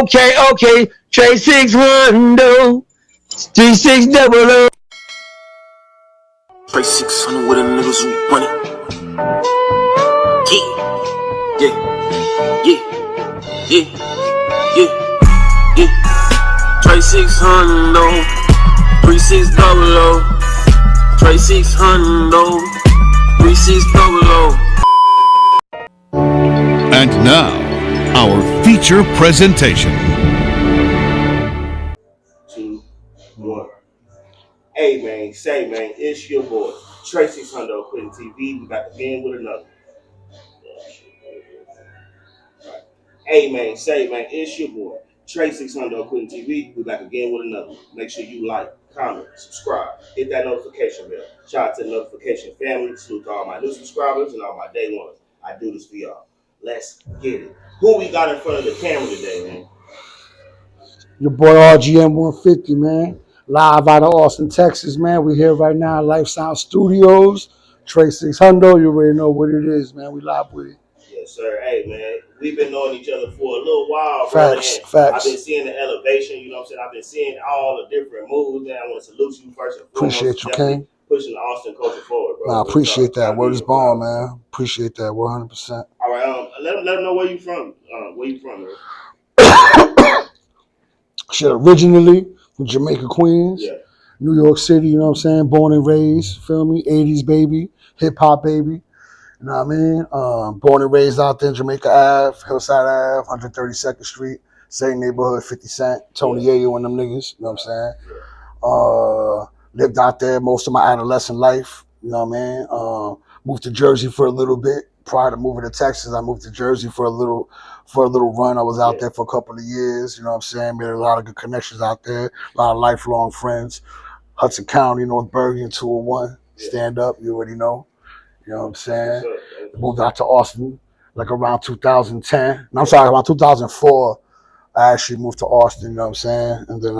Okay. Trey 610, 3600. Trey 600 with the niggas who run it. Yeah. Trey 600, 3600. Trey 600, 3600. And now, our feature presentation. 2, 1. Hey man, it's your boy Trey 600 Quitting TV. We back again with another. Hey man, it's your boy Trey 600 Quitting TV. We back again with another. Make sure you like, comment, subscribe, hit that notification bell. Shout out to the notification family. Salute to all my new subscribers and all my day ones. I do this for y'all. Let's get it. Who we got in front of the camera today, man? Your boy RGM150, man. Live out of Austin, Texas, man. We here right now at Lifestyle Studios. Trey 600, you already know what it is, man. We live with it. Yes, sir. Hey, man, we've been knowing each other for a little while, Facts. I've been seeing the elevation, you know what I'm saying? I've been seeing all the different moves, man. I want to salute you first and foremost. Appreciate you, King. Pushing the Austin culture forward, bro. Nah, appreciate that. Word is born, man. Appreciate that 100%. All right, let them know where you from. Where you from, man? Shit, originally from Jamaica, Queens. Yeah. New York City, you know what I'm saying? Born and raised, feel me? 80s baby, hip-hop baby. You know what I mean? Born and raised out there in Jamaica Ave, Hillside Ave, 132nd Street, same neighborhood, 50 Cent, Tony Yayo and them niggas, you know what I'm saying? Lived out there most of my adolescent life, you know what I mean? Moved to Jersey for a little bit. Prior to moving to Texas, I moved to Jersey for a little run. I was out there for a couple of years, you know what I'm saying? Made a lot of good connections out there, a lot of lifelong friends. Hudson County, North Bergen, 201, stand up, you already know. You know what I'm saying? Moved out to Austin like around 2010. No, I'm sorry, around 2004. I actually moved to Austin, you know what I'm saying? And then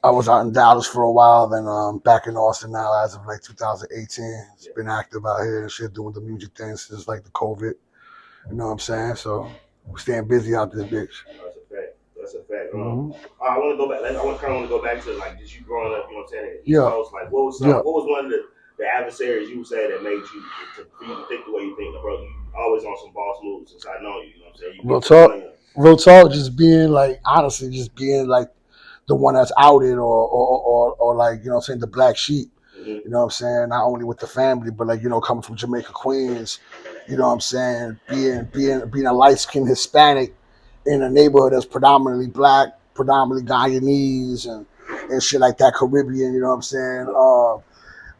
I was out in Dallas for a while, then back in Austin now as of like 2018. It's been active out here and shit, doing the music thing since like the COVID. You know what I'm saying? So we're staying busy out this bitch. That's a fact. Mm-hmm. I want to go back. I kind of want to go back to like just you growing up. You know what I'm saying? Yeah. Coast, like what was one of the adversaries you would say that made you to think the way you think, bro? You always on some boss moves since I know you. You know what I'm saying? Real talk, just being like honestly, just being like the one that's outed or like, you know what I'm saying, the black sheep. Mm-hmm. You know what I'm saying? Not only with the family, but like, you know, coming from Jamaica, Queens. You know what I'm saying? Being a light-skinned Hispanic in a neighborhood that's predominantly black, predominantly Guyanese and shit like that, Caribbean, you know what I'm saying?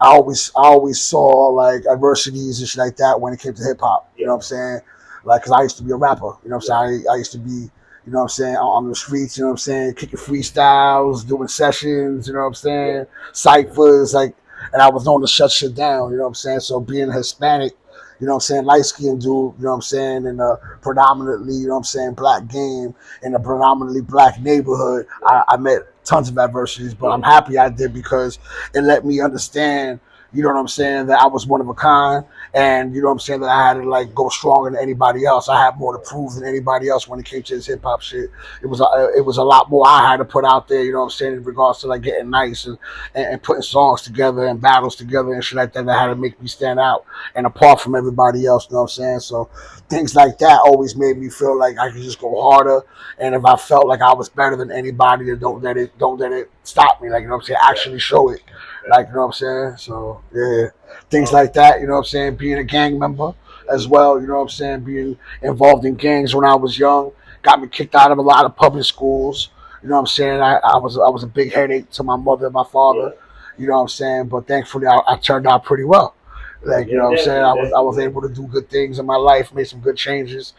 I always saw like adversities and shit like that when it came to hip hop, you know what I'm saying? Like, cause I used to be a rapper, you know what I'm saying? I used to be, you know what I'm saying, on the streets, you know what I'm saying, kicking freestyles, doing sessions, you know what I'm saying, ciphers, like, and I was known to shut shit down, you know what I'm saying? So being Hispanic, you know what I'm saying, light-skinned dude, you know what I'm saying, in a predominantly, you know what I'm saying, black game, in a predominantly black neighborhood, I met tons of adversities, but I'm happy I did because it let me understand, you know what I'm saying, that I was one of a kind, and you know what I'm saying, that I had to like go stronger than anybody else. I had more to prove than anybody else when it came to this hip hop shit. It was a lot more I had to put out there, you know what I'm saying, in regards to like getting nice and putting songs together and battles together and shit like that had to make me stand out and apart from everybody else, you know what I'm saying? So things like that always made me feel like I could just go harder, and if I felt like I was better than anybody, then don't let it stop me, like, you know what I'm saying, actually show it. Like, you know what I'm saying? So, yeah, things like that, you know what I'm saying? Being a gang member as well, you know what I'm saying? Being involved in gangs when I was young got me kicked out of a lot of public schools. You know what I'm saying? I was a big headache to my mother and my father, you know what I'm saying? But thankfully, I turned out pretty well. Like, you know what I'm saying? I was able to do good things in my life, made some good changes.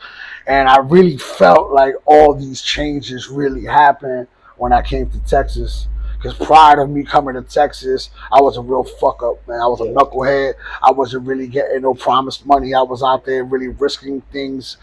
And I really felt like all these changes really happened when I came to Texas. Because prior to me coming to Texas, I was a real fuck up, man. I was a knucklehead. I wasn't really getting no promised money. I was out there really risking things,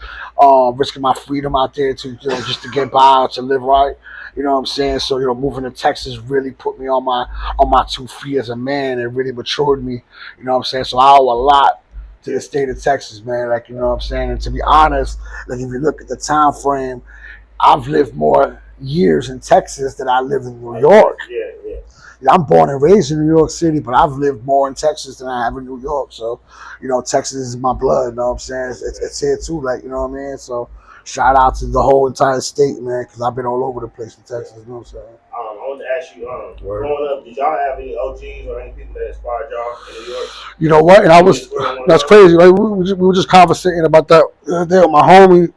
risking my freedom out there to, you know, just to get by, to live right. You know what I'm saying? So, you know, moving to Texas really put me on my 2 feet as a man. It really matured me. You know what I'm saying? So I owe a lot to the state of Texas, man. Like, you know what I'm saying? And to be honest, like if you look at the time frame, I've lived more years in Texas than I lived in New York. Yeah. I'm born and raised in New York City, but I've lived more in Texas than I have in New York. So, Texas is my blood. You know what I'm saying? It's here too. Like, you know what I mean? So, shout out to the whole entire state, man, because I've been all over the place in Texas. You know what I'm saying? I want to ask you, growing up, did y'all have any OGs or any people that inspired y'all in New York? You know what? And that's crazy. Like, we were just conversating about that the other day with my homie.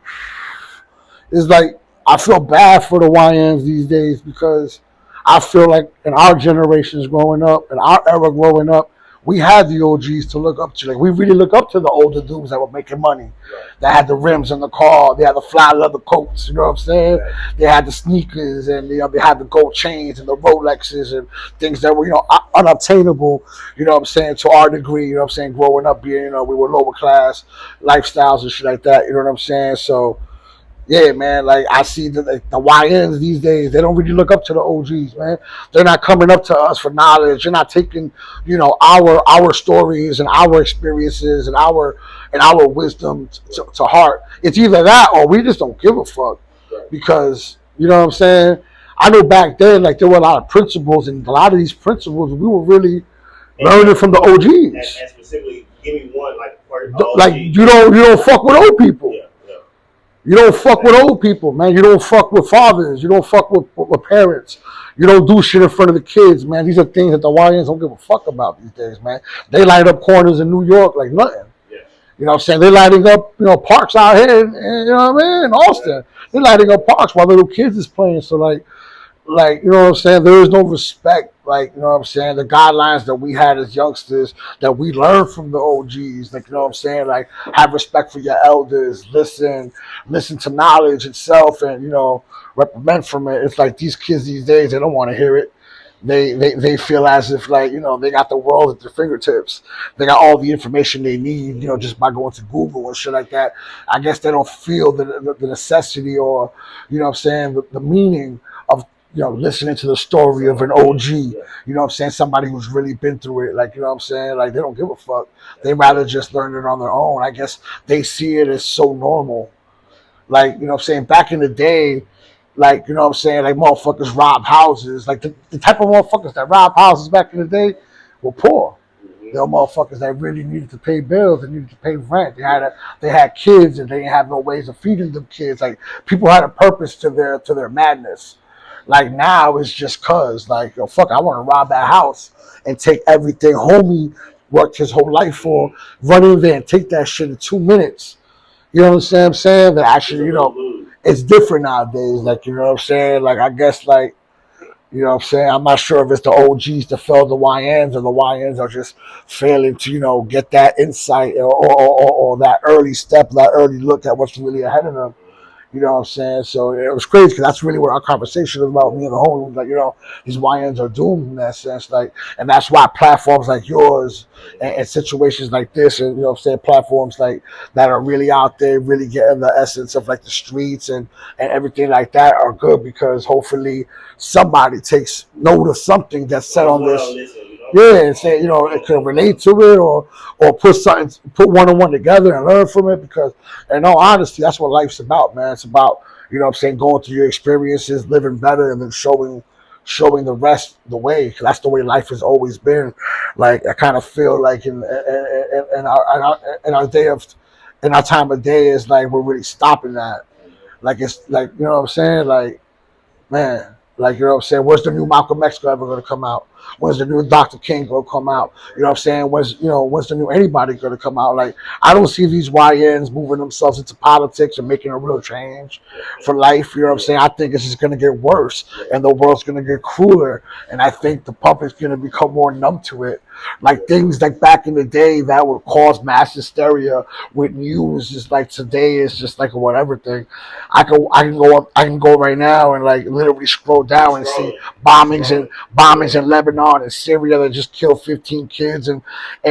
It's like, I feel bad for the YNs these days because I feel like in our generations growing up, in our era growing up, we had the OGs to look up to. Like, we really look up to the older dudes that were making money, that had the rims in the car, they had the fly leather coats, you know what I'm saying? They had the sneakers, and they had the gold chains and the Rolexes and things that were, unobtainable, you know what I'm saying, to our degree, you know what I'm saying, growing up being, we were lower class lifestyles and shit like that, you know what I'm saying? So, yeah, man, like, I see the YNs these days, they don't really look up to the OGs, man. They're not coming up to us for knowledge. They're not taking, our stories and our experiences and our wisdom to heart. It's either that or we just don't give a fuck. Because, you know what I'm saying? I know back then, like, there were a lot of principles, and a lot of these principles we were really learning from the OGs. And specifically, give me one, like, you don't fuck with old people. You don't fuck with old people, man. You don't fuck with fathers. You don't fuck with parents. You don't do shit in front of the kids, man. These are things that the YNs don't give a fuck about these days, man. They light up corners in New York like nothing. Yeah. You know what I'm saying? They're lighting up, parks out here, you know what I mean? In Austin. They're lighting up parks while little kids is playing. So, like, you know what I'm saying? There is no respect, like, you know what I'm saying? The guidelines that we had as youngsters that we learned from the OGs, like, you know what I'm saying? Like, have respect for your elders, listen to knowledge itself, and, reprimand from it. It's like these kids these days, they don't want to hear it. They feel as if, like, they got the world at their fingertips. They got all the information they need, just by going to Google and shit like that. I guess they don't feel the necessity or, you know what I'm saying, the meaning of, listening to the story of an OG, you know what I'm saying? Somebody who's really been through it. Like, you know what I'm saying? Like, they don't give a fuck. They rather just learn it on their own. I guess they see it as so normal. Like, you know what I'm saying? Back in the day, like, you know what I'm saying? Like, motherfuckers robbed houses. Like, the type of motherfuckers that robbed houses back in the day were poor. They were motherfuckers that really needed to pay bills. They needed to pay rent. They had kids, and they didn't have no ways of feeding them kids. Like, people had a purpose to their madness. Like, now it's just cause, like, yo, fuck, I want to rob that house and take everything homie worked his whole life for, run in there and take that shit in 2 minutes. You know what I'm saying? That actually, it's different nowadays. Like, you know what I'm saying? Like, I guess, like, you know what I'm saying? I'm not sure if it's the OGs that failed the YNs, or the YNs are just failing to, get that insight or that early step, that early look at what's really ahead of them. You know what I'm saying? So it was crazy because that's really what our conversation was about. Me and the homie, like, these YNs are doomed in that sense. Like, and that's why platforms like yours and situations like this, and, you know what I'm saying, platforms like that are really out there, really getting the essence of, like, the streets and everything like that are good, because hopefully somebody takes note of something that's said on this. Yeah, and say, it can relate to it, or put one-on-one together and learn from it, because in all honesty, that's what life's about, man. It's about, you know what I'm saying, going through your experiences, living better, and then showing the rest the way, because that's the way life has always been. Like, I kind of feel like in our day of, in our time of day, is like we're really stopping that. Like, it's like, you know what I'm saying, like, man, like, you know what I'm saying, when's the new Malcolm X ever going to come out? When's the new Dr. King going to come out? You know what I'm saying? When's the new anybody going to come out? Like, I don't see these YNs moving themselves into politics and making a real change for life. You know what I'm saying? I think it's just going to get worse, and the world's going to get crueler, and I think the public's going to become more numb to it. Like, things like back in the day that would cause mass hysteria with news, just like today is just like a whatever thing. I can go right now and, like, literally scroll down and see bombings in Lebanon and Syria that just killed 15 kids, and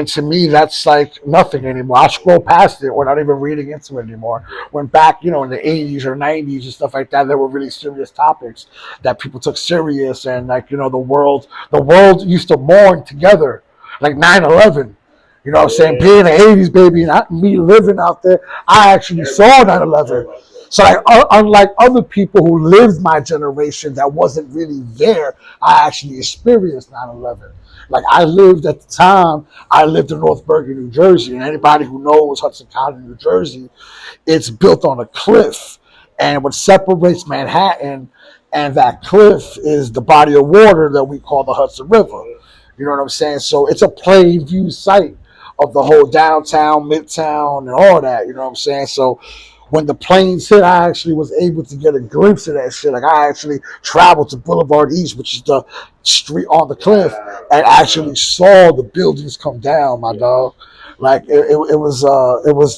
to me that's like nothing anymore. I scroll past it. We're not even reading into it anymore. When back, in the 80s or 90s and stuff like that, there were really serious topics that people took serious, and, like, the world used to mourn together. Like 9/11, being an 80s baby, and me living out there, I actually saw 9/11. So like, unlike other people who lived my generation that wasn't really there, I actually experienced 9/11. Like I lived at the time, I lived in North Bergen, New Jersey, and anybody who knows Hudson County, New Jersey, it's built on a cliff. And what separates Manhattan and that cliff is the body of water that we call the Hudson River. You know what I'm saying? So it's a plain view sight of the whole downtown, midtown, and all that. You know what I'm saying? So when the planes hit, I actually was able to get a glimpse of that shit. Like I actually traveled to Boulevard East, which is the street on the cliff, and actually saw the buildings come down, my dog. Like it was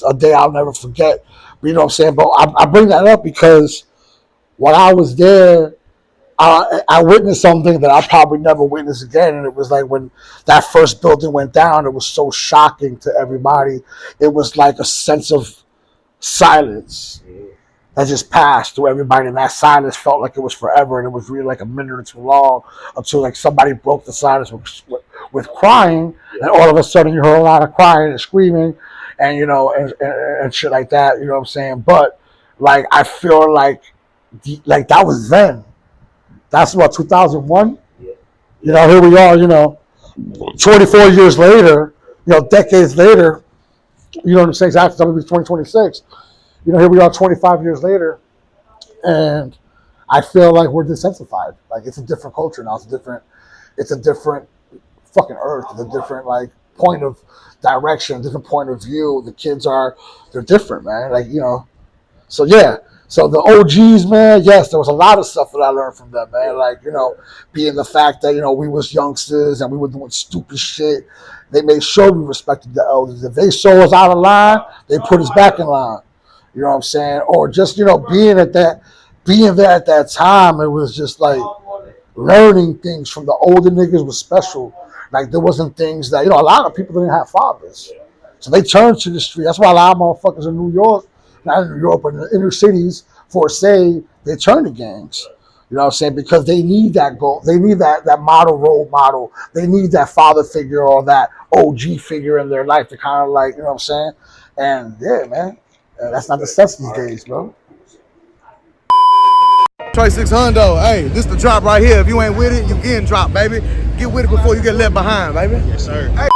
a day I'll never forget. You know what I'm saying? But I bring that up because when I was there, I witnessed something that I probably never witnessed again. And it was like when that first building went down, it was so shocking to everybody. It was like a sense of silence that just passed through everybody. And that silence felt like it was forever. And it was really like a minute or two long until like somebody broke the silence with crying. And all of a sudden you heard a lot of crying and screaming and, you know, and shit like that. You know what I'm saying? But like, I feel like that was then. That's what, 2001? You know, here we are, you know, 24 years later, you know, decades later, you know what I'm saying? Exactly, something 2026. You know, here we are 25 years later, and I feel like we're desensitized. Like, it's a different culture now. It's a different fucking earth. It's a different, like, point of direction, different point of view. The kids they're different, man. Like, you know, so yeah. So the OGs, man, yes, there was a lot of stuff that I learned from them, man. Like, you know, being the fact that, you know, we was youngsters and we were doing stupid shit. They made sure we respected the elders. If they saw us out of line, they put us back in line. You know what I'm saying? Or just, you know, being there at that time, it was just like learning things from the older niggas was special. Like there wasn't things that, you know, a lot of people didn't have fathers. So they turned to the street. That's why a lot of motherfuckers in New York, not in New York, but in the inner cities, for say, they turn to gangs. You know what I'm saying? Because they need that goal. They need that model, role model. They need that father figure or that OG figure in their life to kind of like, you know what I'm saying? And yeah, man, that's not the stuff these days, bro. Trey 600, hey, this the drop right here. If you ain't with it, you getting dropped, baby. Get with it before you get left behind, baby. Yes, sir. Hey.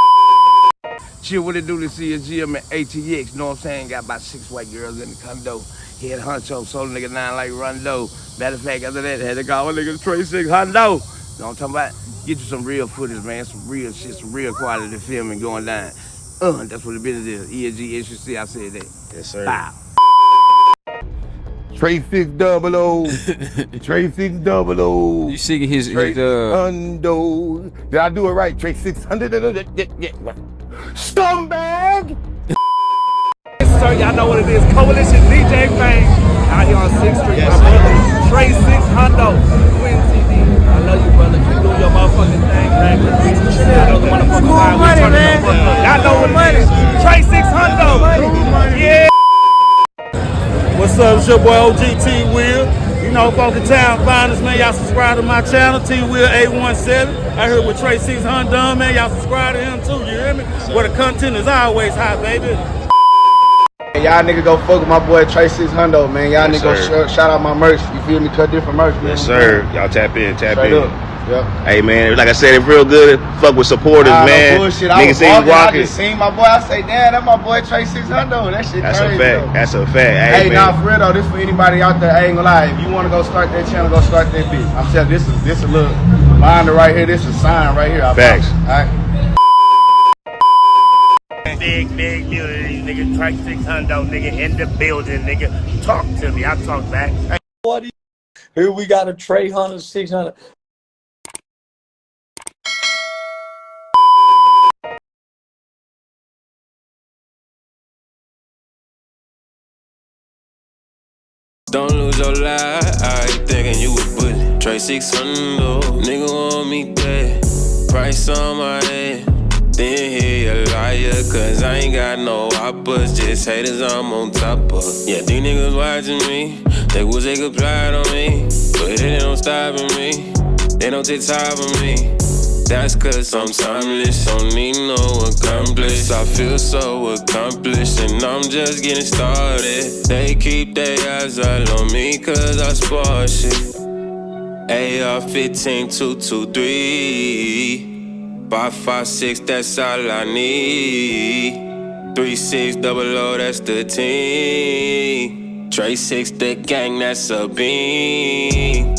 Chill with it, do the CSGM and ATX, you know what I'm saying? Got about 6 white girls in the condo. Head honcho, sold a nigga 9 like Rondo. Matter of fact, after that, had to call a nigga Trey 600. You know what I'm talking about? Get you some real footage, man. Some real shit, some real quality filming going down. That's what the business is. ESG, HUC, I said that. Yes, sir. Bow. Trey 600. Trey 600. You see his Hundo. Did I do it right? Trey 600. Scumbag. Sir, y'all know what it is. Coalition DJ Fame out here on 6th Street. Yes, My brother Trey 600. Quinn TV. I love you, brother. Keep doing your motherfucking thing, man. I know the motherfucking vibe. We turning the motherfucker up. Y'all know what it is. Trey 600. Yeah. What's up? It's your boy OG T Will. You know, Funky Town Finest, man. Y'all subscribe to my channel, T Will 817. I heard with Trey 600, man. Y'all subscribe to him too. You hear me? Where the content is always hot, baby. Y'all nigga go fuck with my boy Trey 600, man. Y'all Yes, nigga sir. go shout out my merch. You feel me? Cut different merch. Yes, sir. Y'all tap in. Straight up. Yep. Hey, man, like I said, it's real good. Fuck with supporters, man. No bullshit. I was Niggas ain't walking, I walking. just seen my boy. I say, damn, that's my boy Trey 600. That shit That's crazy. a fact. Though. That's a fact. Hey, man. nah, for real though, this for anybody out there. I ain't gonna lie. If you wanna go start that channel, go start that bitch. I'm telling you, this a little binder right here. This is a sign right here. Facts. Alright. Big building, nigga. Trey 600, nigga. In the building, nigga. Talk to me. I talk back. Hey. Here we got a Trey 600. Don't lose your life, thinking you a bully. Trey 600, nigga want me dead. Price on my head, then he a liar. Cause I ain't got no hoppers, just haters I'm on top of. Yeah, these niggas watching me, they wish they could plot on me. But it ain't no stopping me, they don't take time from me. That's cause I'm timeless, don't need no accomplice. I feel so accomplished and I'm just getting started. They keep their eyes all on me cause I spark shit. AR-15 223 556, that's all I need. 3600, that's the team. Trey 6, the gang, that's a beam.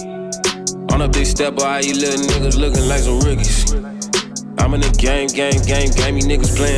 On a big step, all you little niggas looking like some rookies. I'm in the game, you niggas playing.